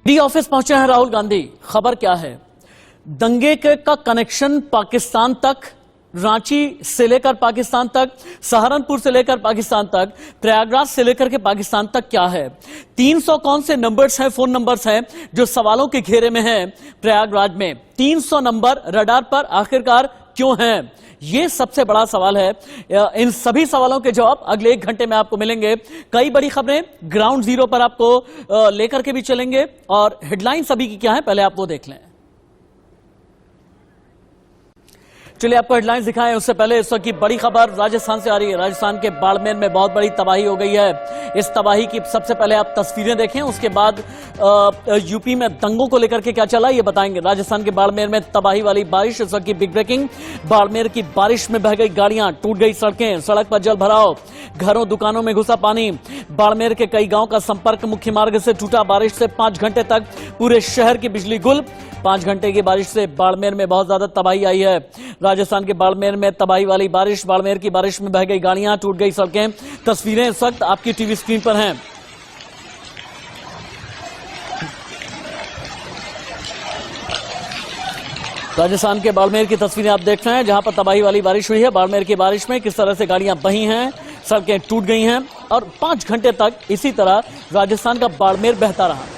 D office पहुंचे हैं राहुल गांधी। खबर क्या है? दंगे का कनेक्शन पाकिस्तान तक, रांची से लेकर पाकिस्तान तक, सहारनपुर से लेकर पाकिस्तान तक, प्रयागराज से लेकर के पाकिस्तान तक क्या है? 300 कौन से नंबर्स हैं, फोन नंबर्स हैं जो सवालों के घेरे में हैं? प्रयागराज में 300 नंबर रडार पर आखिरकार क्यों हैं? ये सबसे बड़ा सवाल है। इन सभी सवालों के जवाब अगले 1 घंटे में आपको मिलेंगे। कई बड़ी खबरें ग्राउंड जीरो पर आपको लेकर के भी चलेंगे और हेडलाइन सभी की क्या है पहले आप वो देख लें। चलिए आपको हेडलाइंस दिखाएं उससे पहले इस वक्त की बड़ी खबर राजस्थान से आ रही है। राजस्थान के बाड़मेर में बहुत बड़ी तबाही हो गई है। इस तबाही की सबसे पहले आप तस्वीरें देखें, उसके बाद यूपी में दंगों को लेकर के क्या चला ये बताएंगे। राजस्थान के बाड़मेर में तबाही वाली बारिश, इस वक्त की बिग ब्रेकिंग। बाड़मेर की बारिश में बह गई गाड़ियां, टूट गई सड़कें, सड़क पर जल भराव, घरों दुकानों में घुसा पानी। बाड़मेर के कई गांव का संपर्क मुख्य मार्ग से टूटा। बारिश से 5 घंटे तक पूरे शहर की बिजली गुल। 5 घंटे की बारिश से बाड़मेर में बहुत ज्यादा तबाही आई है। राजस्थान के बाड़मेर में तबाही वाली बारिश, बाड़मेर की बारिश में बह गई गाड़ियां, टूट गई सड़कें। तस्वीरें इस वक्त आपकी टीवी स्क्रीन पर हैं। राजस्थान के बाड़मेर की तस्वीरें आप देख रहे हैं जहां पर तबाही वाली बारिश हुई है। बाड़मेर की बारिश में किस तरह से गाड़ियां बही हैं, सड़कें टूट गई हैं और 5 घंटे तक इसी तरह राजस्थान का बाड़मेर बहता रहा।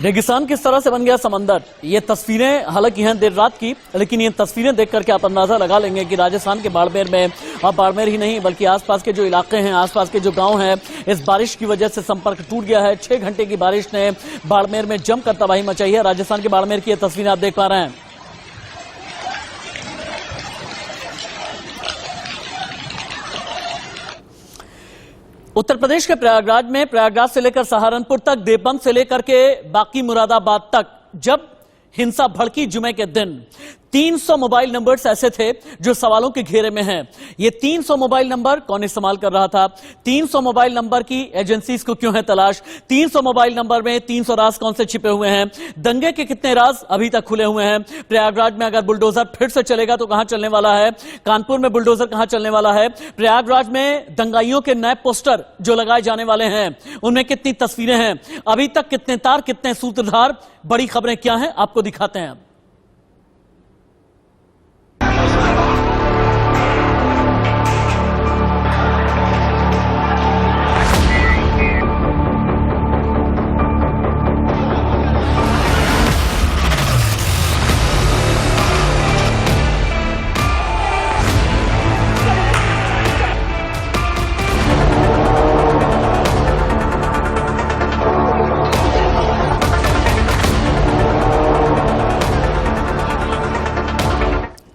रेगिस्तान किस तरह से बन गया समंदर, ये तस्वीरें हालांकि हैं देर रात की, लेकिन ये तस्वीरें देख करके आप अंदाजा लगा लेंगे कि राजस्थान के बाड़मेर में, और बाड़मेर ही नहीं बल्कि आसपास के जो इलाके हैं, आसपास के जो गांव हैं, इस बारिश की वजह से संपर्क टूट गया है। 6 घंटे की बारिश ने बाड़मेर में जमकर तबाही मचाई है। राजस्थान के बाड़मेर की ये तस्वीरें आप देख पा रहे हैं। उत्तर प्रदेश के प्रयागराज में, प्रयागराज से लेकर सहारनपुर तक, देवबंद से लेकर के बाकी मुरादाबाद तक, जब हिंसा भड़की जुमे के दिन, 300 मोबाइल नंबर्स ऐसे थे जो सवालों के घेरे में हैं। ये 300 मोबाइल नंबर कौन इस्तेमाल कर रहा था? 300 मोबाइल नंबर की एजेंसीज को क्यों है तलाश? 300 मोबाइल नंबर में 300 राज कौन से छिपे हुए हैं? दंगे के कितने राज अभी तक खुले हुए हैं? प्रयागराज में अगर बुलडोजर फिर से चलेगा तो कहां चलने वाला है? कानपुर में बुलडोजर कहां चलने वाला है? प्रयागराज में दंगाइयों के नए पोस्टर जो लगाए जाने वाले हैं उनमें कितनी तस्वीरें हैं? अभी तक कितने तार, कितने सूत्रधार? बड़ी खबरें क्या हैं आपको दिखाते हैं।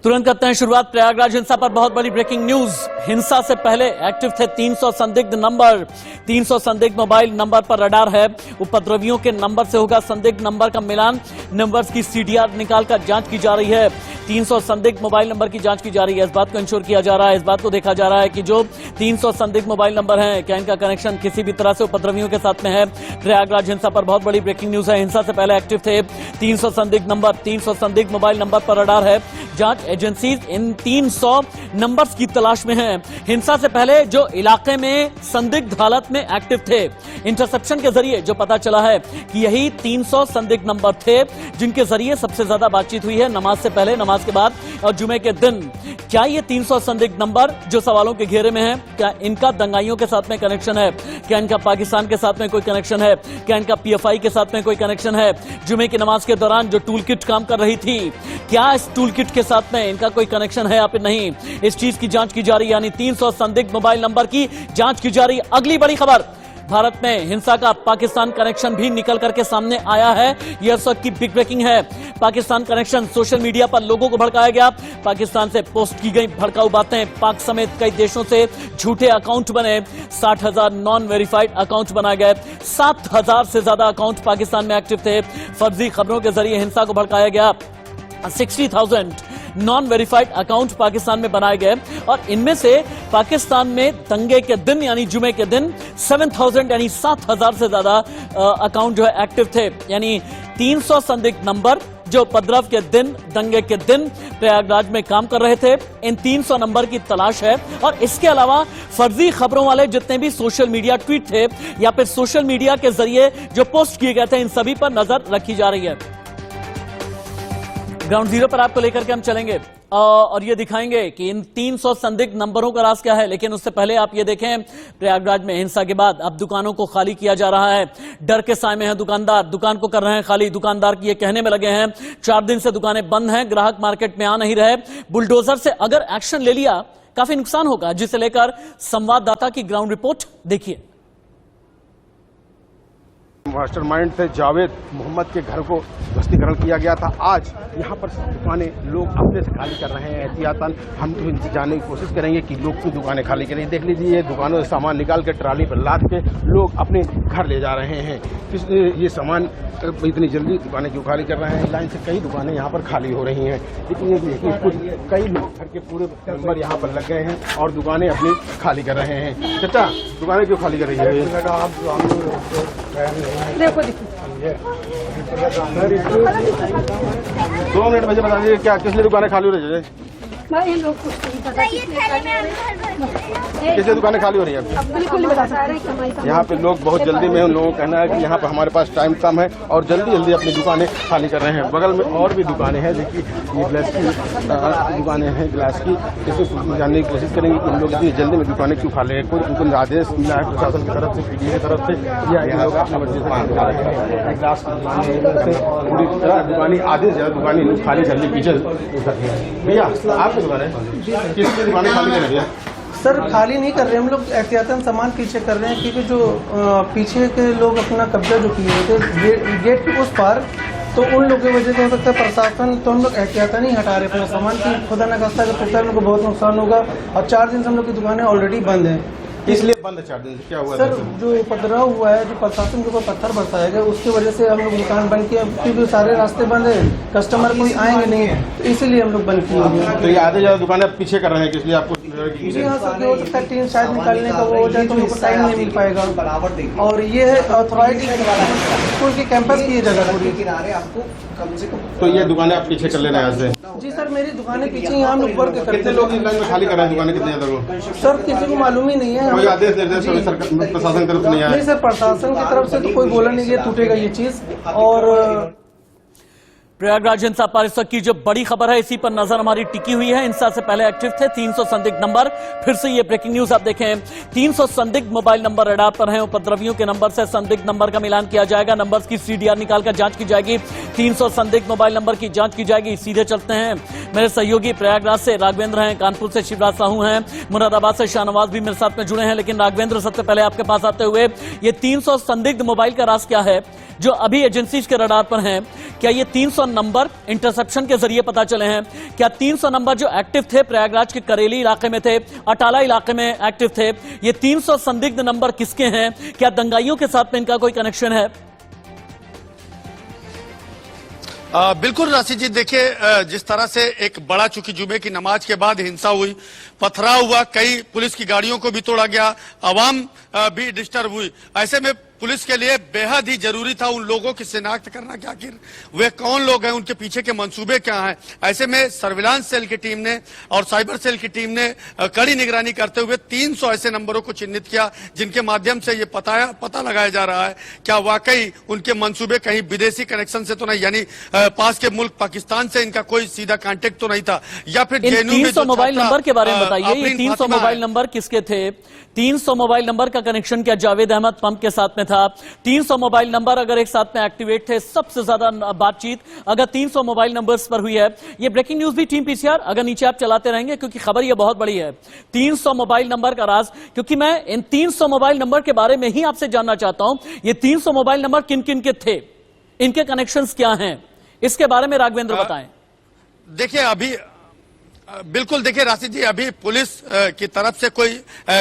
तुरंत करते हैं शुरुआत प्रयागराज हिंसा पर बहुत बड़ी ब्रेकिंग न्यूज। हिंसा से पहले एक्टिव थे 300 संदिग्ध नंबर। 300 संदिग्ध मोबाइल नंबर पर रडार है। उपद्रवियों के नंबर से होगा संदिग्ध नंबर का मिलान। नंबर्स की सीडीआर निकालकर जांच की जा रही है। 300 संदिग्ध मोबाइल नंबर की जांच की जा रही है। इस बात को इंश्योर किया जा रहा है, इस बात को देखा जा रहा है कि जो 300 संदिग्ध मोबाइल नंबर हैं, क्या इनका कनेक्शन किसी भी तरह से उपद्रवियों के साथ में है। प्रयागराज हिंसा पर बहुत बड़ी ब्रेकिंग न्यूज है। हिंसा से पहले एक्टिव थे 300 संदिग्ध नंबर, 300 संदिग्ध मोबाइल नंबर पर रडार है। जांच एजेंसीज इन 300 नंबर्स की तलाश में हैं। हिंसा से पहले जो इलाके में संदिग्ध हालत में एक्टिव थे, इंटरसेप्शन के जरिए जो पता चला है कि यही 300 संदिग्ध नंबर थे जिनके जरिए सबसे ज्यादा बातचीत हुई है नमाज से पहले, नमाज के बाद और जुमे के दिन। क्या ये 300 संदिग्ध नंबर जो सवालों के घेरे में है, क्या इनका दंगाइयों के साथ में कनेक्शन है? क्या इनका पाकिस्तान के साथ में कोई कनेक्शन है? क्या इनका पीएफआई के साथ में कोई कनेक्शन है? जुमे की नमाज के दौरान जो टूल किट काम कर रही थी, क्या इस टूल किट के साथ में इनका कोई कनेक्शन है या फिर नहीं? इस चीज की जांच की जा रही है, यानी 300 संदिग्ध मोबाइल नंबर की जांच की जा रही है। अगली बड़ी खबर, भारत में हिंसा का पाकिस्तान कनेक्शन भी निकल करके सामने आया है। यह इस वक्त की बिग ब्रेकिंग है। पाकिस्तान कनेक्शन, सोशल मीडिया पर लोगों को भड़काया गया, पाकिस्तान से पोस्ट की गई भड़काऊ बातें, पाक समेत कई देशों से झूठे अकाउंट बने, 60,000 नॉन वेरीफाइड अकाउंट बनाए गए, 7,000 से ज्यादा अकाउंट पाकिस्तान में एक्टिव थे। फर्जी खबरों के जरिए हिंसा को भड़काया गया। 60,000 नॉन वेरीफाइड अकाउंट पाकिस्तान में बनाए गए और इनमें से पाकिस्तान में दंगे के दिन यानी जुमे के दिन 7,000 यानी 7,000 से ज्यादा अकाउंट जो है एक्टिव थे। यानी 300 संदिग्ध नंबर जो उपद्रव के दिन, दंगे के दिन प्रयागराज में काम कर रहे थे। इन 300 नंबर की तलाश है और इसके अलावा फर्जी खबरों वाले जितने भी सोशल मीडिया ट्वीट थे या फिर सोशल मीडिया के जरिए जो पोस्ट किए गए थे, इन सभी पर नजर रखी जा रही है। ग्राउंड जीरो पर आपको लेकर के हम चलेंगे और ये दिखाएंगे कि इन 300 संदिग्ध नंबरों का राज क्या है। लेकिन उससे पहले आप ये देखें, प्रयागराज में हिंसा के बाद अब दुकानों को खाली किया जा रहा है। डर के साए में है दुकानदार, दुकान को कर रहे हैं खाली। दुकानदार की ये कहने में लगे हैं 4 दिन से दुकानें बंद हैं, ग्राहक मार्केट में आ नहीं रहे। बुलडोजर से अगर एक्शन ले लिया काफी नुकसान होगा, जिसे लेकर संवाददाता की ग्राउंड रिपोर्ट देखिए। मास्टरमाइंड थे जावेद मोहम्मद के घर को ध्वस्तीकरण किया गया था। आज यहाँ पर दुकानें लोग अपने से खाली कर रहे हैं एहतियातन। हम तो इनसे जानने की कोशिश करेंगे कि लोग क्यों दुकानें खाली करें। देख लीजिए, ये दुकानों से सामान निकाल के ट्राली पर लाद के लोग अपने घर ले जा रहे हैं। ये सामान इतनी जल्दी दुकानें क्यों खाली कर रहे हैं? लाइन से कई दुकानें यहाँ पर खाली हो रही हैं, लेकिन ये देखिए कुछ कई लोग घर के पूरे नंबर यहाँ पर लग गए हैं और दुकानें अपनी खाली कर रहे हैं। चाचा, दुकानें क्यों खाली कर रही है? देखो 2 मिनट मुझे बता दीजिए, क्या किसने दुकानें खाली हो रही है? किसने दुकानें खाली हो रही है? बिल्कुल बता सकते। यहाँ पे लोग बहुत जल्दी में, उन लोगों का कहना है कि यहाँ पे हमारे पास टाइम कम है और जल्दी जल्दी अपनी दुकानें खाली कर रहे हैं। बगल में और भी दुकानें हैं, देखिए ये ग्लास की दुकानें हैं, ग्लास की। इसको जानने की कोशिश करेंगे कि इन लोग इतनी जल्दी में दुकानें क्यों खाली है। कोई उनको आदेश मिला है प्रशासन की तरफ से, पीडीए की तरफ से, या इन लोग अपनी मर्जी से काम कर रहे हैं। ग्लास की पूरी तरह दुकानें आदेश है, दुकानें खाली करने पीछे भैया आपकी दुकान है, किसकी दुकानें खाली कर रही है? सर खाली नहीं कर रहे, हम लोग एहतियातन सामान पीछे कर रहे हैं, क्योंकि जो पीछे के लोग अपना कब्जा जो किए हुए थे गेट के उस पार, तो उन लोगों की वजह से हो सकता है प्रशासन, तो हम लोग एहतियातन नहीं हटा रहे अपना सामान की खुदा न खास्ता के पुख्ता लोगों को बहुत नुकसान होगा। और 4 दिन से हम लोग की दुकानें ऑलरेडी बंद है। इसलिए बंद है 4 दिन से? क्या हुआ सर? जो उपद्रव हुआ है, जो प्रशासन के ऊपर पत्थर बरसाया गया, उसकी वजह से हम लोग दुकान बंद किया, क्योंकि सारे रास्ते बंद है, कस्टमर कोई आएंगे नहीं, तो इसीलिए हम लोग बंद किए हैं। तो ये आधे ज्यादा दुकानें पीछे कर रहे हैं, इसलिए आपको जी हाँ सर, हो सकता है टीम शायद निकालने का वो हो जाए तो उनको टाइम नहीं मिल पाएगा। और ये है अथॉरिटी स्कूल के कैंपस की ये जगह पूरी किनारे आपको कम से कम, तो ये दुकानें आप पीछे कर लेना यहाँ से? जी सर, मेरी दुकानें पीछे यहाँ हम लोग वर्क करते हैं। कितने लोग इस लाइन में खाली कर रहे हैं दुकानें? कितने ज्यादा लोग? सर किसी को मालूम ही नहीं है। कोई आदेश निर्देश प्रशासन की तरफ से नहीं आया? नहीं सर, प्रशासन की तरफ से तो कोई बोला नहीं, ये टूटेगा ये चीज। और प्रयागराज हिंसा पर इस वक्त की जो बड़ी खबर है, इसी पर नजर हमारी टिकी हुई है। हिंसा से पहले एक्टिव थे 300 संदिग्ध नंबर। फिर से ये ब्रेकिंग न्यूज आप देखें, 300 संदिग्ध मोबाइल नंबर रडार पर हैं। उपद्रवियों के नंबर से संदिग्ध नंबर का मिलान किया जाएगा, नंबर्स की सीडीआर निकालकर जांच की जाएगी। 300 संदिग्ध मोबाइल नंबर की जांच की जाएगी। सीधे चलते हैं, मेरे सहयोगी प्रयागराज से राघवेंद्र हैं, कानपुर से शिवराज साहू हैं, मुरादाबाद से शाहनवाज भी मेरे साथ में जुड़े हैं। लेकिन राघवेंद्र, सबसे पहले आपके पास आते हुए, ये 300 संदिग्ध मोबाइल का राज क्या है जो अभी एजेंसीज के रडार पर हैं? क्या ये 300 नंबर इंटरसेप्शन के जरिए पता चले हैं? क्या 300 नंबर जो एक्टिव थे प्रयागराज के करेली इलाके में थे, अटाला इलाके में एक्टिव थे, ये 300 संदिग्ध नंबर किसके हैं? क्या दंगाइयों के साथ में इनका कोई कनेक्शन है? बिल्कुल राशि जी, देखिए जिस तरह से एक बड़ा, चूंकि जुमे की नमाज के बाद हिंसा हुई, पथराव हुआ, कई पुलिस की गाड़ियों को भी तोड़ा गया, आवाम भी डिस्टर्ब हुई। ऐसे में पुलिस के लिए बेहद ही जरूरी था उन लोगों की शिनाख्त करना कि आखिर वे कौन लोग हैं, उनके पीछे के मंसूबे क्या हैं। ऐसे में सर्विलांस सेल की टीम ने और साइबर सेल की टीम ने कड़ी निगरानी करते हुए 300 ऐसे नंबरों को चिन्हित किया, जिनके माध्यम से ये पता लगाया जा रहा है क्या वाकई उनके मंसूबे कहीं विदेशी कनेक्शन से तो नहीं, यानी पास के मुल्क पाकिस्तान से इनका कोई सीधा कांटेक्ट तो नहीं था, या फिर 300 मोबाइल नंबर के बारे में बताइए, ये 300 मोबाइल नंबर किसके थे? 300 मोबाइल नंबर का कनेक्शन क्या जावेद अहमद पंप के साथ में था? 300 मोबाइल नंबर अगर एक साथ में एक्टिवेट थे, सबसे ज्यादा बातचीत अगर 300 मोबाइल नंबर्स पर हुई है। ये ब्रेकिंग न्यूज भी टीम पीसीआर अगर नीचे आप चलाते रहेंगे, क्योंकि खबर ये बहुत बड़ी है। 300 मोबाइल नंबर का राज, क्योंकि मैं इन 300 मोबाइल नंबर के बारे में ही आपसे जानना चाहता हूं। ये 300 मोबाइल नंबर किन किन के थे, इनके कनेक्शंस क्या हैं, इसके बारे में राघवेंद्र बताएं। देखिए बिल्कुल, देखिए राशिद जी, अभी पुलिस की तरफ से कोई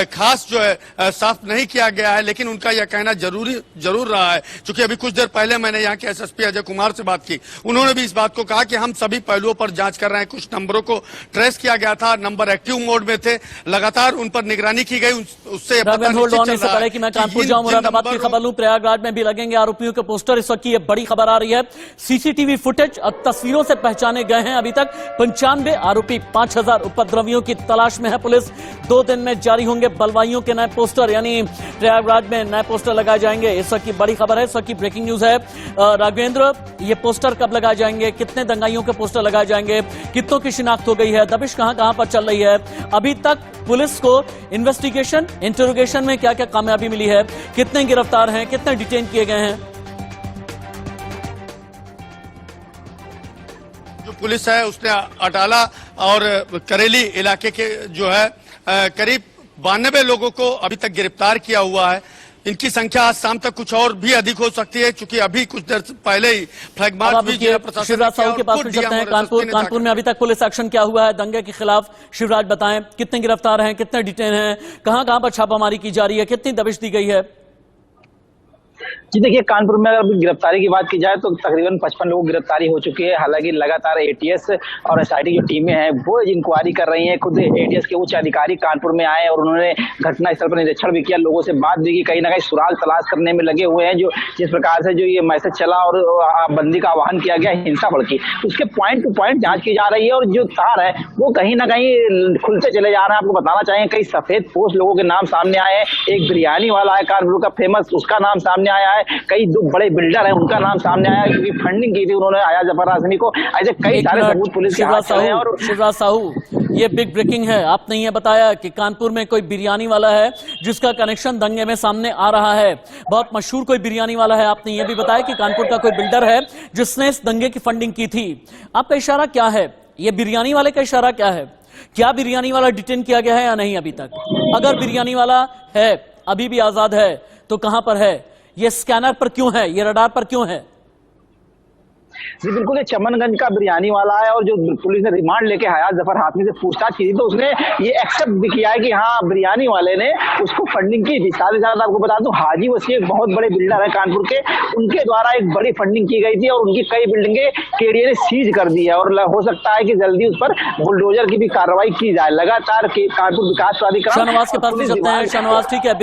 खास जो है साफ नहीं किया गया है, लेकिन उनका यह कहना जरूर रहा है, क्योंकि अभी कुछ देर पहले मैंने यहाँ के एसएसपी अजय कुमार से बात की। उन्होंने भी इस बात को कहा कि हम सभी पहलुओं पर जांच कर रहे हैं। कुछ नंबरों को ट्रेस किया गया था, नंबर एक्टिव मोड में थे, लगातार उन पर निगरानी की गई। उससे पहले कि मैं कानपुर जाऊं, मुरादाबाद की खबर लूं, प्रयागराज में भी लगेंगे आरोपियों के पोस्टर। इस वक्त की ये बड़ी खबर आ रही है। सीसीटीवी फुटेज और तस्वीरों से पहचाने गए हैं अभी तक 95 आरोपी। 5000 उपद्रवियों की तलाश में है पुलिस। 2 दिन में जारी होंगे बलवाइयों के नए पोस्टर, यानी प्रयागराज में नए पोस्टर लगाए जाएंगे। इस वक्त की बड़ी खबर है, इस वक्त की ब्रेकिंग न्यूज है। राघवेंद्र, ये पोस्टर कब लगाए जाएंगे, कितने दंगाइयों के पोस्टर लगाए जाएंगे, कितनों की शिनाख्त हो गई है, दबिश कहां पर चल रही है, अभी तक पुलिस को इन्वेस्टिगेशन इंटरोगेशन में क्या क्या कामयाबी मिली है, कितने गिरफ्तार हैं, कितने डिटेन किए गए हैं? जो पुलिस है उसने अटाला और करेली इलाके के जो है करीब 92 लोगों को अभी तक गिरफ्तार किया हुआ है। इनकी संख्या आज शाम तक कुछ और भी अधिक हो सकती है, क्योंकि अभी कुछ देर पहले ही फ्लैग मार्च भी जिला प्रशासन शिवराज साहू के पास चलते हैं। कानपुर में अभी तक पुलिस एक्शन क्या हुआ है दंगे के खिलाफ? शिवराज बताएं, कितने गिरफ्तार हैं, कितने डिटेन हैं, कहां पर छापामारी की जा रही है, कितनी दबिश दी गई है? जी देखिए, कानपुर में अगर गिरफ्तारी की बात की जाए तो तकरीबन 55 लोगों की गिरफ्तारी हो चुकी है। हालांकि लगातार एटीएस और एसआईटी जो टीमें हैं वो इंक्वायरी कर रही हैं। खुद एटीएस के उच्च अधिकारी कानपुर में आए और उन्होंने घटनास्थल पर निरीक्षण भी किया, लोगों से बात भी की, कहीं ना कहीं सुराग तलाश करने में लगे हुए हैं। जो जिस प्रकार से जो ये मैसेज चला और बंदी का आह्वान किया गया, हिंसा भड़की, उसके पॉइंट टू पॉइंट जांच की जा रही है। और जो तार है वो कहीं ना कहीं खुलते चले जा रहे हैं। आपको बताना चाहेंगे, कई सफेद पोस्ट लोगों के नाम सामने आए हैं। एक बिरयानी वाला है कानपुर का फेमस, उसका नाम सामने आया है। कई 2 बड़े बिल्डर हैं, उनका नाम सामने आया, क्योंकि फंडिंग की थी उन्होंने आया जफर आजमी को। ऐसे कई सारे सबूत पुलिस के हाथ में हैं। और शिवराज साहू, ये बिग ब्रेकिंग है, आपने ये बताया कि कानपुर में कोई बिरयानी वाला है जिसका कनेक्शन दंगे में सामने आ रहा है। बहुत मशहूर कोई बिरयानी वाला है। आपने ये भी बताया कि कानपुर का कोई बिल्डर है जिसने इस दंगे की फंडिंग की थी। आपका इशारा क्या है? ये बिरयानी वाले का इशारा क्या है? क्या बिरयानी वाला डिटेन किया गया है या नहीं अभी तक? अगर बिरयानी वाला है, अभी भी आजाद है, तो कहां पर है? ये स्कैनर पर क्यों है, ये रडार पर क्यों है? जी बिल्कुल, ये चमनगंज का बिरयानी वाला है। और जो पुलिस ने रिमांड लेके हयात जफर हाशमी से पूछताछ की थी तो उसने ये एक्सेप्ट भी किया है कि हाँ, बिरयानी वाले ने उसको फंडिंग की थी। साथ ही साथ आपको बता दूं, हाजी वसी एक बहुत बड़े बिल्डर है कानपुर के, उनके द्वारा एक बड़ी फंडिंग की गई थी और उनकी कई बिल्डिंगें केडीए ने सीज कर दी है। और हो सकता है कि जल्दी उस पर बुलडोजर की भी कार्रवाई की जाए। लगातार कानपुर विकास प्राधिकरण शाहनवाज के पास भी चलते हैं। शाहनवाज, ठीक है,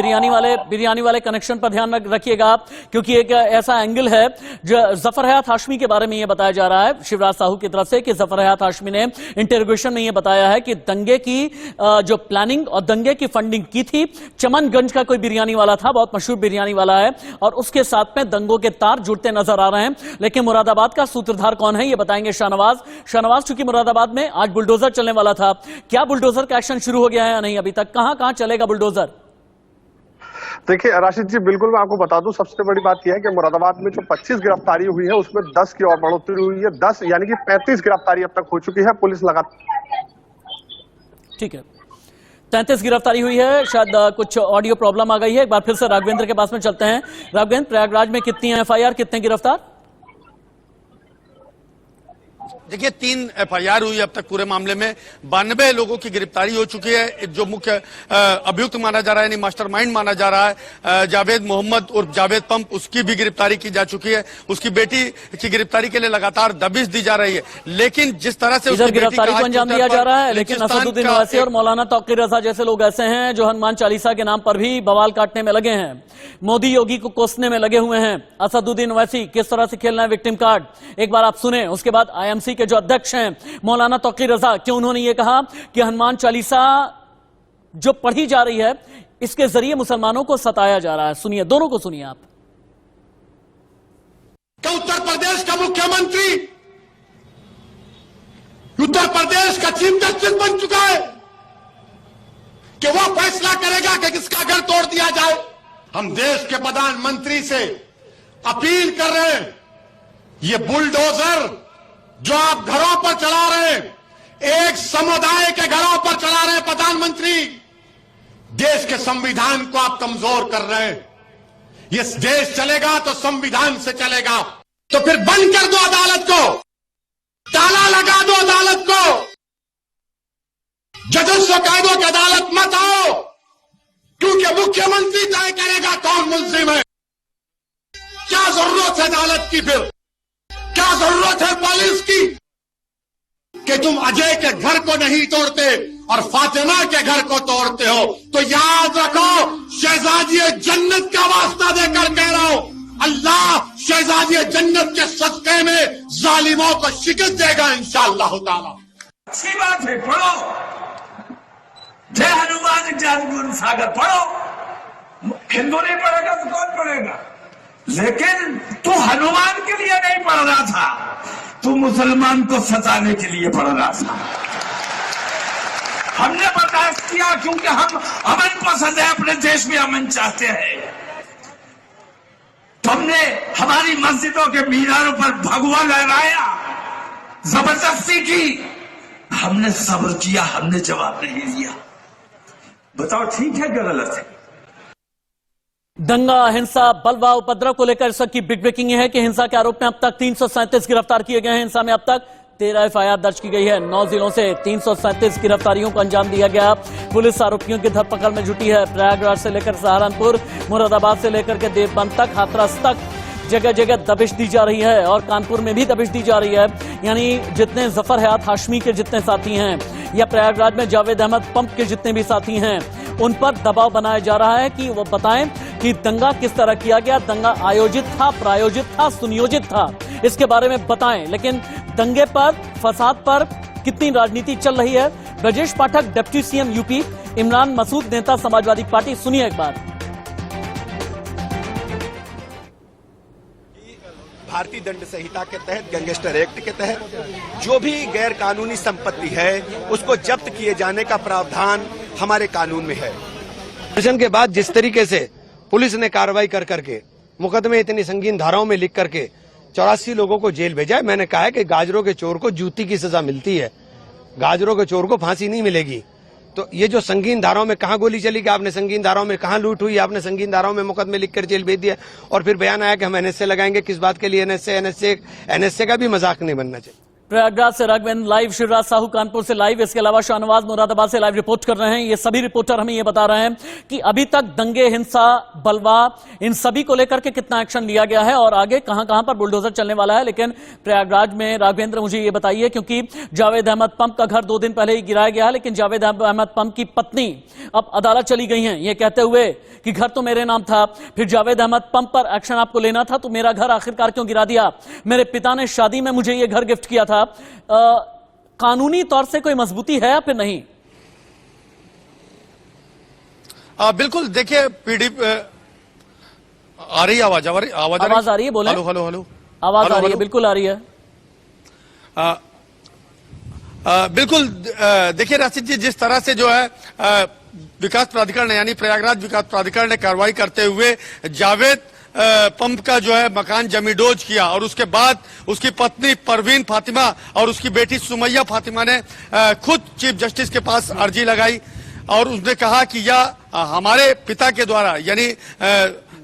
बिरयानी वाले कनेक्शन पर ध्यान रखिएगा आप, क्योंकि एक ऐसा एंगल है जो जफर हयात हाशमी के बारे में ये बताया जा रहा है शिवराज साहू की तरफ से कि जफर हयात हाशमी ने इंटरोगेशन में ये बताया है कि दंगे की जो प्लानिंग और दंगे की फंडिंग की थी चमनगंज का कोई बिरयानी वाला था, बहुत मशहूर बिरयानी वाला है, और उसके साथ में दंगों के तार जुड़ते नजर आ रहे हैं। लेकिन मुरादाबाद का सूत्रधार कौन है ये बताएंगे शाहनवाज, चूंकि मुरादाबाद में आज बुलडोजर चलने वाला था, क्या बुलडोजर का एक्शन शुरू हो गया है या नहीं? अभी तक कहां चलेगा बुलडोजर? देखिए राशिद जी, बिल्कुल मैं आपको बता दूं, सबसे बड़ी बात यह है कि मुरादाबाद में जो 25 गिरफ्तारी हुई है उसमें 10 की और बढ़ोतरी हुई है। 10 यानी कि 35 गिरफ्तारी अब तक हो चुकी है। पुलिस लगातार, ठीक है, 33 गिरफ्तारी हुई है। शायद कुछ ऑडियो प्रॉब्लम आ गई है। एक बार फिर से राघवेंद्र के पास में चलते हैं। राघवेंद्र, प्रयागराज में कितनी एफआईआर, कितने गिरफ्तार? देखिए 3 एफआईआर हुई अब तक पूरे मामले में। 92 लोगों की गिरफ्तारी हो चुकी है। जो मुख्य अभियुक्त माना जा रहा है, यानी मास्टरमाइंड माना जा रहा है जावेद मोहम्मद और जावेद पंप, उसकी भी गिरफ्तारी की जा चुकी है। उसकी बेटी की गिरफ्तारी के लिए लगातार दबिश दी जा रही है। लेकिन जिस तरह से इधर गिरफ्तारी को अंजाम दिया जा रहा है, लेकिन असदुद्दीन ओवैसी और मौलाना तौकीर रजा जैसे लोग ऐसे हैं जो हनुमान चालीसा के नाम पर भी बवाल काटने में लगे हैं, मोदी योगी को कोसने में लगे हुए हैं। असदुद्दीन ओवैसी किस तरह से खेलना है विक्टिम कार्ड, एक बार आप सुने। उसके बाद आईएमसी के जो अध्यक्ष हैं मौलाना तौकीर रजा, क्यों उन्होंने ये कहा कि हनुमान चालीसा जो पढ़ी जा रही है इसके जरिए मुसलमानों को सताया जा रहा है? सुनिए, दोनों को सुनिए आप। उत्तर प्रदेश का मुख्यमंत्री उत्तर प्रदेश का चीफ जस्टिस बन चुका है कि वो फैसला करेगा कि किसका घर तोड़ दिया जाए। हम देश के प्रधानमंत्री से अपील कर रहे हैं, ये बुलडोजर जो आप घरों पर चला रहे हैं, एक समुदाय के घरों पर चला रहे हैं प्रधानमंत्री, देश के संविधान को आप कमजोर कर रहे हैं। ये देश चलेगा तो संविधान से चलेगा। तो फिर बंद कर दो अदालत को, ताला लगा दो अदालत को। राजस्व कायदों की अदालत मत आओ, क्योंकि मुख्यमंत्री तय करेगा कौन मुलजिम है। क्या जरूरत है अदालत की? फिर क्या जरूरत है पुलिस की कि तुम अजय के घर को नहीं तोड़ते और फातिमा के घर को तोड़ते हो? तो याद रखो, शहजादी जन्नत का वास्ता देकर कह रहा हूं, अल्लाह शहजादी जन्नत के सदक़े में जालिमों को शिकस्त देगा इंशाअल्लाह ताला। अच्छी बात है, पढ़ो जय हनुमान ज्ञान गुण सागर पढ़ो। हिंदू नहीं पढ़ेगा तो कौन पढ़ेगा? लेकिन तू हनुमान के लिए नहीं पढ़ रहा था, तू मुसलमान को सताने के लिए पढ़ रहा था। हमने बर्दाश्त किया क्योंकि हम अमन पसंद है, अपने देश में अमन चाहते हैं। तुमने हमारी मस्जिदों के मीनारों पर भगवा लहराया, जबरदस्ती की, हमने सब्र किया, हमने जवाब नहीं दिया। बताओ ठीक है क्या गलत है? दंगा, हिंसा, बलवा, उपद्रव को लेकर इस वक्त की बिग ब्रेकिंग है कि हिंसा के आरोप में अब तक 337 गिरफ्तार किए गए हैं। हिंसा में अब तक 13 FIR दर्ज की गई है। 9 जिलों से 337 गिरफ्तारियों को अंजाम दिया गया। पुलिस आरोपियों की धरपकड़ में जुटी है। प्रयागराज से लेकर सहारनपुर, मुरादाबाद से लेकर के देवबंद तक, हाथरस तक जगह जगह दबिश दी जा रही है और कानपुर में भी दबिश दी जा रही है। यानी जितने जफर हयात हाशमी के जितने साथी हैं या प्रयागराज में जावेद अहमद पंप के जितने भी साथी हैं, उन पर दबाव बनाया जा रहा है कि वो बताएं कि दंगा किस तरह किया गया, दंगा आयोजित था, प्रायोजित था, सुनियोजित था, इसके बारे में बताएं। लेकिन दंगे पर, फसाद पर कितनी राजनीति चल रही है? Brajesh Pathak, deputy CM UP, Imran Masood, नेता समाजवादी पार्टी, सुनिए एक बार। भारतीय दंड संहिता के तहत, गैंगस्टर एक्ट के तहत जो भी गैर कानूनी संपत्ति है उसको जब्त किए जाने का प्रावधान हमारे कानून में है। ऑपरेशन के बाद जिस तरीके से पुलिस ने कार्रवाई कर करके मुकदमे इतनी संगीन धाराओं में लिख करके 84 लोगों को जेल भेजा है, मैंने कहा है कि गाजरों के चोर को जूती की सजा मिलती है, गाजरों के चोर को फांसी नहीं मिलेगी। तो ये जो संगीन धाराओं में कहां गोली चली, कि आपने संगीन धाराओं में कहां लूट हुई, आपने संगीन धाराओं में मुकदमे लिखकर जेल भेज दिया और फिर बयान आया कि हम NSA लगाएंगे। किस बात के लिए NSA का भी मजाक नहीं बनना चाहिए। प्रयागराज से राघवेंद्र लाइव, शिवराज साहू कानपुर से लाइव, इसके अलावा शाहनवाज मुरादाबाद से लाइव रिपोर्ट कर रहे हैं। ये सभी रिपोर्टर हमें ये बता रहे हैं कि अभी तक दंगे, हिंसा, बलवा, इन सभी को लेकर के कितना एक्शन लिया गया है और आगे कहां कहां पर बुलडोजर चलने वाला है। लेकिन प्रयागराज में राघवेंद्र, मुझे ये बताइए, क्योंकि जावेद अहमद पंप का घर 2 दिन पहले ही गिराया गया, लेकिन जावेद अहमद पंप की पत्नी अब अदालत चली गई हैं ये कहते हुए कि घर तो मेरे नाम था, फिर जावेद अहमद पंप पर एक्शन आपको लेना था, तो मेरा घर आखिरकार क्यों गिरा दिया? मेरे पिता ने शादी में मुझे ये घर गिफ्ट किया था। कानूनी तौर से कोई मजबूती है या फिर नहीं? बिल्कुल, देखिए पीडीपी आ रही है, आवाज आ रही है, बोले। हेलो आवाज आ रही है, बिल्कुल आ रही है। बिल्कुल, देखिए राशिद जी, जिस तरह से जो है विकास प्राधिकरण यानी प्रयागराज विकास प्राधिकरण ने कार्रवाई करते हुए जावेद पंप का जो है मकान जमींदोज किया और उसके बाद उसकी पत्नी परवीन फातिमा और उसकी बेटी सुमैया फातिमा ने खुद चीफ जस्टिस के पास अर्जी लगाई और उसने कहा कि यह हमारे पिता के द्वारा यानी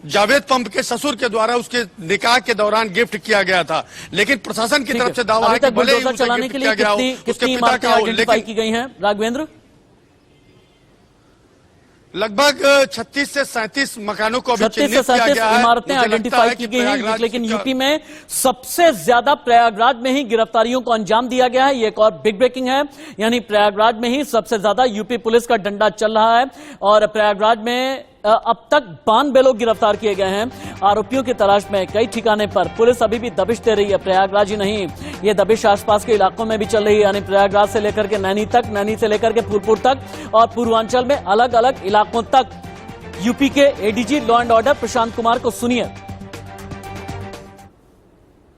जावेद पंप के ससुर के द्वारा उसके निकाह के दौरान गिफ्ट किया गया था। लेकिन प्रशासन की तरफ से दावा है कि भले ही उसे गिफ्ट किया गया हो, उसके पिता का हो, लेकिन की गई है राघवेंद्र लगभग 36 से 37 मकानों को अभी चिन्हित किया गया है, इमारतें आइडेंटिफाई की गई हैं। लेकिन यूपी में सबसे ज्यादा प्रयागराज में ही गिरफ्तारियों को अंजाम दिया गया है। ये एक और बिग ब्रेकिंग है, यानी प्रयागराज में ही सबसे ज्यादा यूपी पुलिस का डंडा चल रहा है और प्रयागराज में अब तक 92 लोग गिरफ्तार किए गए हैं। आरोपियों की तलाश में कई ठिकाने पर पुलिस अभी भी दबिश दे रही है। प्रयागराज ही नहीं, ये दबिश आसपास के इलाकों में भी चल रही है, यानी प्रयागराज से लेकर के नैनी तक, नैनी से लेकर के फूलपुर तक और पूर्वांचल में अलग अलग इलाकों तक। यूपी के ADG law and order Prashant Kumar को सुनिए।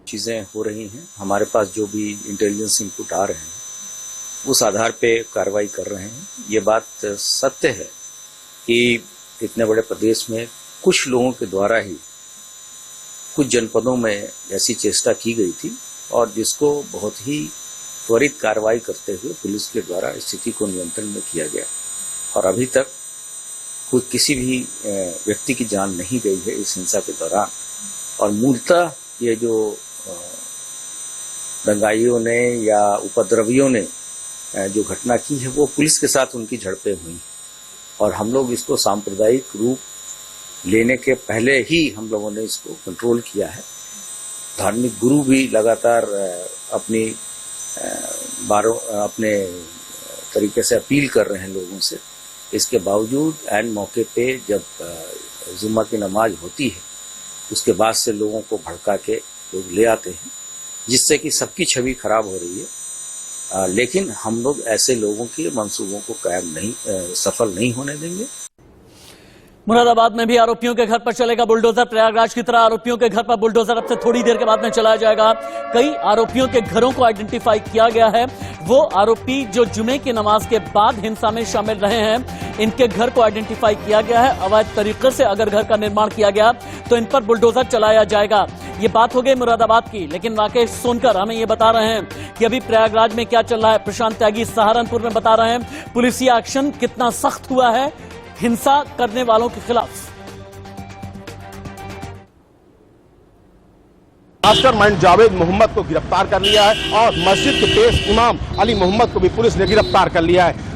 चीजें हो रही हैं, हमारे पास जो भी इंटेलिजेंस इनपुट आ रहे हैं उस आधार पे कार्रवाई कर रहे हैं। ये बात सत्य है कि इतने बड़े प्रदेश में कुछ लोगों के द्वारा ही कुछ जनपदों में ऐसी चेष्टा की गई थी और जिसको बहुत ही त्वरित कार्रवाई करते हुए पुलिस के द्वारा स्थिति को नियंत्रण में किया गया और अभी तक कोई किसी भी व्यक्ति की जान नहीं गई है इस हिंसा के दौरान। और मूलतः ये जो दंगाइयों ने या उपद्रवियों ने जो घटना की है वो पुलिस के साथ उनकी झड़पें हुई और हम लोग इसको सांप्रदायिक रूप लेने के पहले ही हम लोगों ने इसको कंट्रोल किया है। धार्मिक गुरु भी लगातार अपने तरीके से अपील कर रहे हैं लोगों से। इसके बावजूद एंड मौके पे जब जुम्मा की नमाज होती है उसके बाद से लोगों को भड़का के लोग ले आते हैं, जिससे कि सबकी छवि खराब हो रही है। लेकिन हम लोग ऐसे लोगों के मंसूबों को सफल नहीं होने देंगे। मुरादाबाद में भी आरोपियों के घर पर चलेगा बुलडोजर। प्रयागराज की तरह आरोपियों के घर पर बुलडोजर अब से थोड़ी देर के बाद में चलाया जाएगा। कई आरोपियों के घरों को आइडेंटिफाई किया गया है। वो आरोपी जो जुमे की नमाज के बाद हिंसा में शामिल रहे हैं, इनके घर को आइडेंटिफाई किया गया है। अवैध तरीके से अगर घर का निर्माण किया गया तो इन पर बुलडोजर चलाया जाएगा। ये बात हो गई मुरादाबाद की, लेकिन राकेश सोनकर हमें ये बता रहे हैं कि अभी प्रयागराज में क्या चल रहा है। प्रशांत त्यागी सहारनपुर में बता रहे हैं पुलिसिया एक्शन कितना सख्त हुआ है हिंसा करने वालों के खिलाफ। मास्टरमाइंड जावेद मोहम्मद को गिरफ्तार कर लिया है और मस्जिद के पेश इमाम अली मोहम्मद को भी पुलिस ने गिरफ्तार कर लिया है।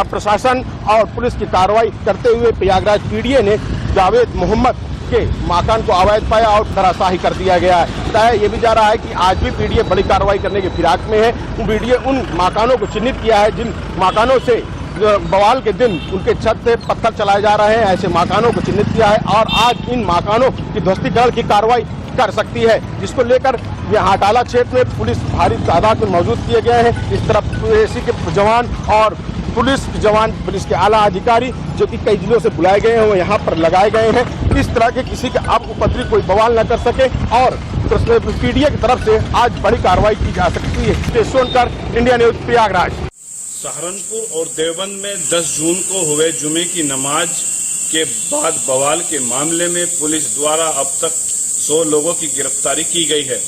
प्रशासन और पुलिस की कार्रवाई करते हुए प्रयागराज पीडीए ने जावेद मोहम्मद के मकान को अवैध पाया और धराशाही कर दिया गया है। बताया ये भी जा रहा है कि आज भी पीडीए बड़ी कार्रवाई करने की फिराक में है। पीडीए उन मकानों को चिन्हित किया है जिन मकानों से बवाल के दिन उनके छत से पत्थर चलाए जा रहे हैं, ऐसे मकानों को चिन्हित किया है और आज इन मकानों की ध्वस्तीकरण की कार्रवाई कर सकती है, जिसको लेकर यहाँ हाटाला क्षेत्र में पुलिस भारी तादाद में मौजूद किए गए हैं। इस तरफ एसी के जवान और पुलिस जवान, पुलिस के आला अधिकारी जो कि कई जिलों से बुलाए गए हैं वो यहाँ पर लगाए गए हैं। इस तरह के किसी के अब उपद्रवी कोई बवाल न कर सके और पीडीए की तरफ से आज बड़ी कार्रवाई की जा सकती है। Sonkar, India news, Prayagraj. सहारनपुर और देवबंद में 10 जून को हुए जुमे की नमाज के बाद बवाल के मामले में पुलिस द्वारा अब तक 100 लोगों की गिरफ्तारी की गई है,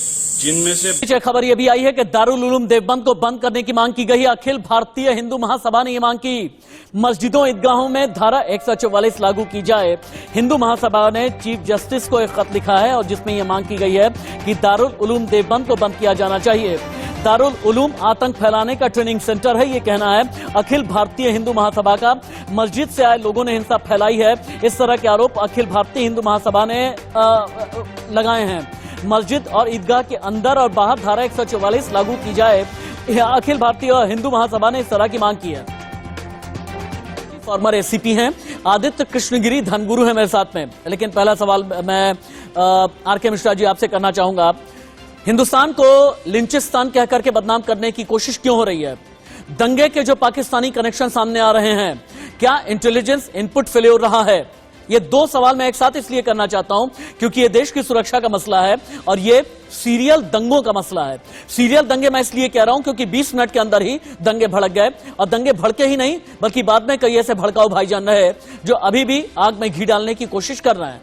जिनमें से खबर यह भी आई है कि दारुल उलूम देवबंद को बंद करने की मांग की गई है। अखिल भारतीय हिंदू महासभा ने यह मांग की मस्जिदों ईदगाहों में धारा 144 लागू की जाए। हिंदू महासभा ने चीफ जस्टिस को एक खत लिखा है और जिसमें यह मांग की गई है कि दारुल उलूम देवबंद को बंद किया जाना चाहिए। दारुल उलूम आतंक फैलाने का ट्रेनिंग सेंटर है, ये कहना है अखिल भारतीय हिंदू महासभा का। मस्जिद से आए लोगों ने हिंसा फैलाई है, इस तरह के आरोप अखिल भारतीय हिंदू महासभा ने लगाए हैं। मस्जिद और ईदगाह के अंदर और बाहर धारा 144 लागू की जाए, अखिल भारतीय हिंदू महासभा ने इस तरह की मांग की है। फॉर्मर एसीपी हैं आदित्य कृष्णगिरी धनगुरु है मेरे साथ में, लेकिन पहला सवाल मैं आरके मिश्रा जी आपसे करना चाहूंगा। हिंदुस्तान को लिंचिस्तान कह करके बदनाम करने की कोशिश क्यों हो रही है? दंगे के जो पाकिस्तानी कनेक्शन सामने आ रहे हैं, क्या इंटेलिजेंस इनपुट फेल्योर रहा है? ये दो सवाल मैं एक साथ इसलिए करना चाहता हूं क्योंकि ये देश की सुरक्षा का मसला है और ये सीरियल दंगों का मसला है। सीरियल दंगे मैं इसलिए कह रहा हूं क्योंकि 20 मिनट के अंदर ही दंगे भड़क गए और दंगे भड़के ही नहीं बल्कि बाद में कई ऐसे भड़काऊ भाईजान रहे जो अभी भी आग में घी डालने की कोशिश कर रहे हैं।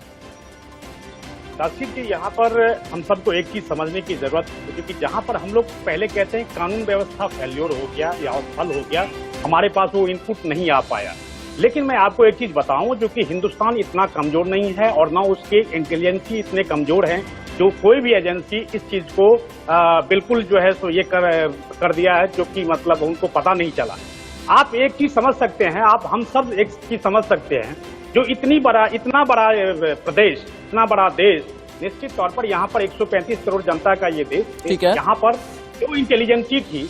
राशिद जी, यहाँ पर हम सबको एक चीज समझने की जरूरत है, क्योंकि जहाँ पर हम लोग पहले कहते हैं कानून व्यवस्था फेल्योर हो गया या असफल हो गया, हमारे पास वो इनपुट नहीं आ पाया। लेकिन मैं आपको एक चीज बताऊं, जो कि हिंदुस्तान इतना कमजोर नहीं है और ना उसके इंटेलिजेंसी इतने कमजोर हैं जो कोई भी एजेंसी इस चीज को बिल्कुल जो है सो ये कर दिया है, जो कि मतलब उनको पता नहीं चला। आप एक चीज समझ सकते हैं, आप हम सब एक चीज समझ सकते हैं, जो इतना बड़ा प्रदेश, इतना बड़ा देश, निश्चित तौर पर यहाँ पर 135 करोड़ जनता का ये देश, यहाँ पर जो इंटेलिजेंसी थी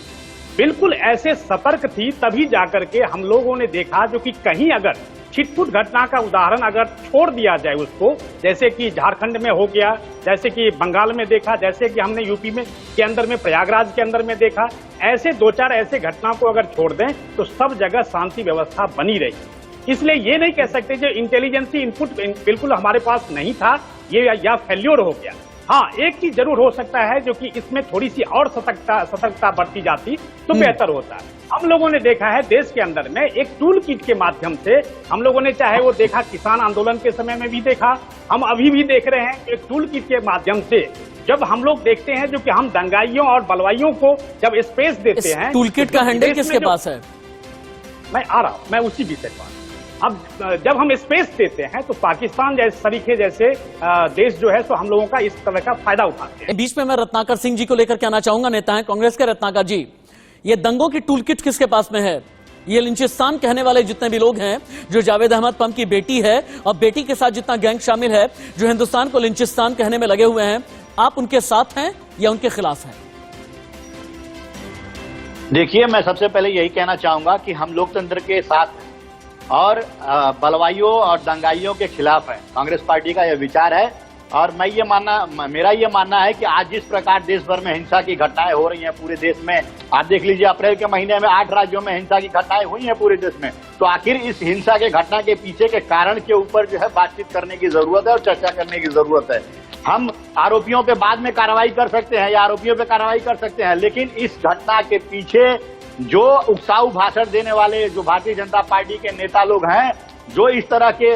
बिल्कुल ऐसे सतर्क थी, तभी जाकर के हम लोगों ने देखा जो कि कहीं अगर छिटपुट घटना का उदाहरण अगर छोड़ दिया जाए उसको, जैसे कि झारखंड में हो गया, जैसे कि बंगाल में देखा, जैसे कि हमने यूपी में के अंदर में प्रयागराज के अंदर में देखा, ऐसे 2-4 ऐसे घटना को अगर छोड़ दें तो सब जगह शांति व्यवस्था बनी रही। इसलिए ये नहीं कह सकते जो इंटेलिजेंसी इनपुट बिल्कुल हमारे पास नहीं था, ये या फेल्योर हो गया। हाँ, एक चीज जरूर हो सकता है जो कि इसमें थोड़ी सी और सतर्कता बरती जाती तो बेहतर होता। हम लोगों ने देखा है देश के अंदर में एक टूल किट के माध्यम से, हम लोगों ने चाहे वो देखा किसान आंदोलन के समय में भी देखा, हम अभी भी देख रहे हैं, एक टूल किट के माध्यम से जब हम लोग देखते हैं जो कि हम दंगाइयों और बलवाइयों को जब स्पेस देते हैं। टूल किट का हैंडल किसके पास है? मैं आ रहा हूं, मैं उसी विषय पर। अब जब हम स्पेस देते हैं तो पाकिस्तान जैसे सरीखे जैसे देश जो है तो हम लोगों का इस तरह का फायदा उठाते हैं। बीच में मैं रत्नाकर सिंह जी को लेकर कहना चाहूंगा, नेता हैं कांग्रेस के रत्नाकर जी, ये दंगों की टूलकिट किसके पास में है? ये लिंचिस्तान कहने वाले जितने भी लोग हैं, जो जावेद अहमद पम की बेटी है और बेटी के साथ जितना गैंग शामिल है, जो हिंदुस्तान को लिंचिस्तान कहने में लगे हुए हैं, आप उनके साथ हैं या उनके खिलाफ हैं? देखिए, मैं सबसे पहले यही कहना चाहूंगा कि हम लोकतंत्र के साथ हैं और बलवाइयों और दंगाइयों के खिलाफ हैं। कांग्रेस पार्टी का यह विचार है और मेरा ये मानना है कि आज जिस प्रकार देश भर में हिंसा की घटनाएं हो रही हैं पूरे देश में, आप देख लीजिए अप्रैल के महीने में 8 राज्यों में हिंसा की घटनाएं हुई हैं पूरे देश में। तो आखिर इस हिंसा के घटना के पीछे के कारण के ऊपर जो है बातचीत करने की जरूरत है और चर्चा करने की जरूरत है। हम आरोपियों पे बाद में कार्रवाई कर सकते हैं या आरोपियों पे कार्रवाई कर सकते हैं, लेकिन इस घटना के पीछे जो उकसाऊ भाषण देने वाले जो भारतीय जनता पार्टी के नेता लोग हैं, जो इस तरह के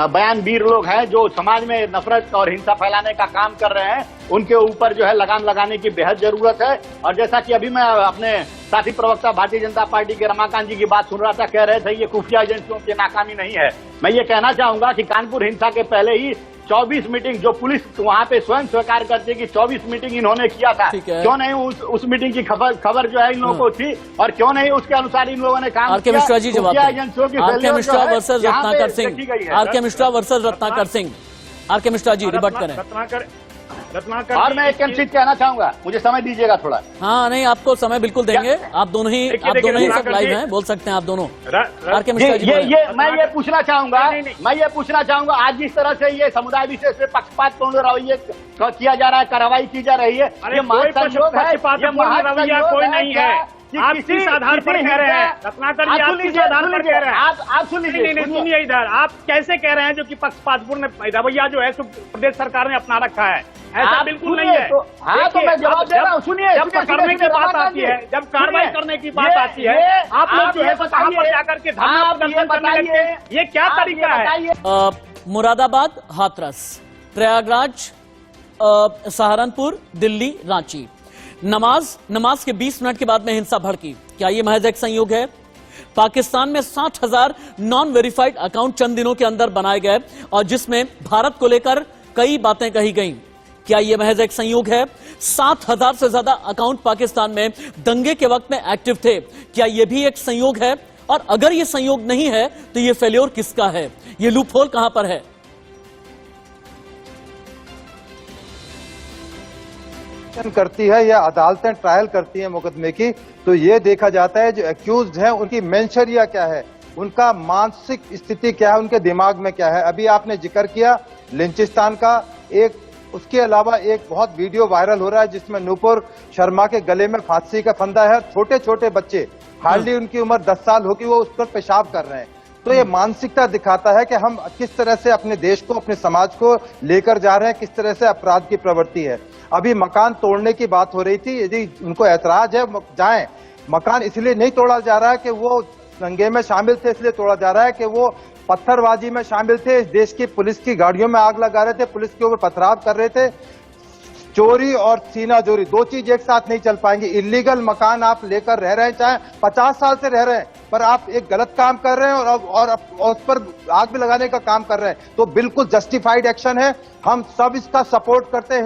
बयानवीर लोग हैं, जो समाज में नफरत और हिंसा फैलाने का काम कर रहे हैं, उनके ऊपर जो है लगाम लगाने की बेहद जरूरत है। और जैसा कि अभी मैं अपने साथी प्रवक्ता भारतीय जनता पार्टी के रमाकांत जी की बात सुन रहा था, कह रहे थे ये खुफिया एजेंसियों की नाकामी नहीं है। मैं ये कहना चाहूंगा कि कानपुर हिंसा के पहले ही 24 मीटिंग जो पुलिस वहां पे स्वयं स्वीकार करती है कि 24 मीटिंग इन्होंने किया था, क्यों नहीं उस मीटिंग की खबर जो है इन लोगों को थी और क्यों नहीं उसके अनुसार इन लोगों ने काम किया? आर के मिश्रा जी जवाब एजेंसियों की आर के मिश्रा वर्सेस रत्नाकर सिंह, आर के मिश्रा वर्सेस रत्नाकर सिंह, आर के मिश्रा जी रिबट करें। और मैं एक चीज कहना चाहूंगा, मुझे समय दीजिएगा थोड़ा। हाँ नहीं, आपको समय बिल्कुल देंगे। आप दोनों ही सब लाइव हैं, बोल सकते हैं आप दोनं। आर के मिश्रा जी मैं ये पूछना चाहूंगा आज जिस तरह से ये समुदाय विशेष पे पक्षपातपूर्ण रवैये किया जा रहा है, कार्रवाई की जा रही है, ये महासंयोग है, रवैया कोई नहीं है। आप किस आधार पर कह रहे हैं रत्नाकर जी? आप किस आधार पर कह रहे हैं? आप सुनिए इधर, आप कैसे कह रहे हैं जो कि पक्षपातपूर्ण रवैया जो है प्रदेश सरकार ने अपना रखा है? ऐसा बिल्कुल नहीं है। तो मैं जवाब दे रहा हूँ, सुनिए। जब करने की बात आती है, जब कार्रवाई करने की बात आती है, आप लोग जो है वहां पर जाकर के धरना प्रदर्शन करने लगते हैं, ये क्या तरीका है? मुरादाबाद, हाथरस, प्रयागराज, सहारनपुर, दिल्ली, रांची, नमाज के 20 मिनट के बाद में हिंसा भड़की। क्या ये महज एक संयोग है? पाकिस्तान में 60,000 नॉन वेरीफाइड अकाउंट चंद दिनों के अंदर बनाए गए और जिसमें भारत को लेकर कई बातें कही गईं। क्या यह महज एक संयोग है? 7,000 से ज्यादा अकाउंट पाकिस्तान में दंगे के वक्त में एक्टिव थे। क्या यह भी एक संयोग है? और अगर यह संयोग नहीं है तो यह फेल्योर किसका है? यह लूप होल कहां पर है? करती है या अदालतें ट्रायल करती हैं मुकदमे की, तो ये देखा जाता है जो एक्यूज्ड हैं उनकी मेंशरिया क्या है, उनका मानसिक स्थिति क्या है, उनके दिमाग में क्या है। अभी आपने जिक्र किया लिंचिस्तान का, एक उसके अलावा एक बहुत वीडियो वायरल हो रहा है जिसमें नूपुर शर्मा के गले में फांसी का फंदा है। छोटे छोटे बच्चे, हार्डली उनकी उम्र 10 साल होगी, वो उस पर पेशाब कर रहे हैं। तो ये मानसिकता दिखाता है कि हम किस तरह से अपने देश को, अपने समाज को लेकर जा रहे हैं, किस तरह से अपराध की प्रवृत्ति है। अभी मकान तोड़ने की बात हो रही थी, यदि उनको ऐतराज है जाएं। मकान इसलिए नहीं तोड़ा जा रहा है कि वो दंगे में शामिल थे, इसलिए तोड़ा जा रहा है कि वो पत्थरबाजी में शामिल थे, इस देश की पुलिस की गाड़ियों में आग लगा रहे थे, पुलिस के ऊपर पथराव कर रहे थे। चोरी और सीना जोरी दो चीज एक साथ नहीं चल पाएंगी। इलीगल मकान आप लेकर रह रहे हैं, चाहे 50 साल से रह रहे हैं, पर आप एक गलत काम कर रहे हैं और उस पर आग भी लगाने का काम कर रहे हैं, तो बिल्कुल जस्टिफाइड एक्शन है। हम सब इसका सपोर्ट करते हैं।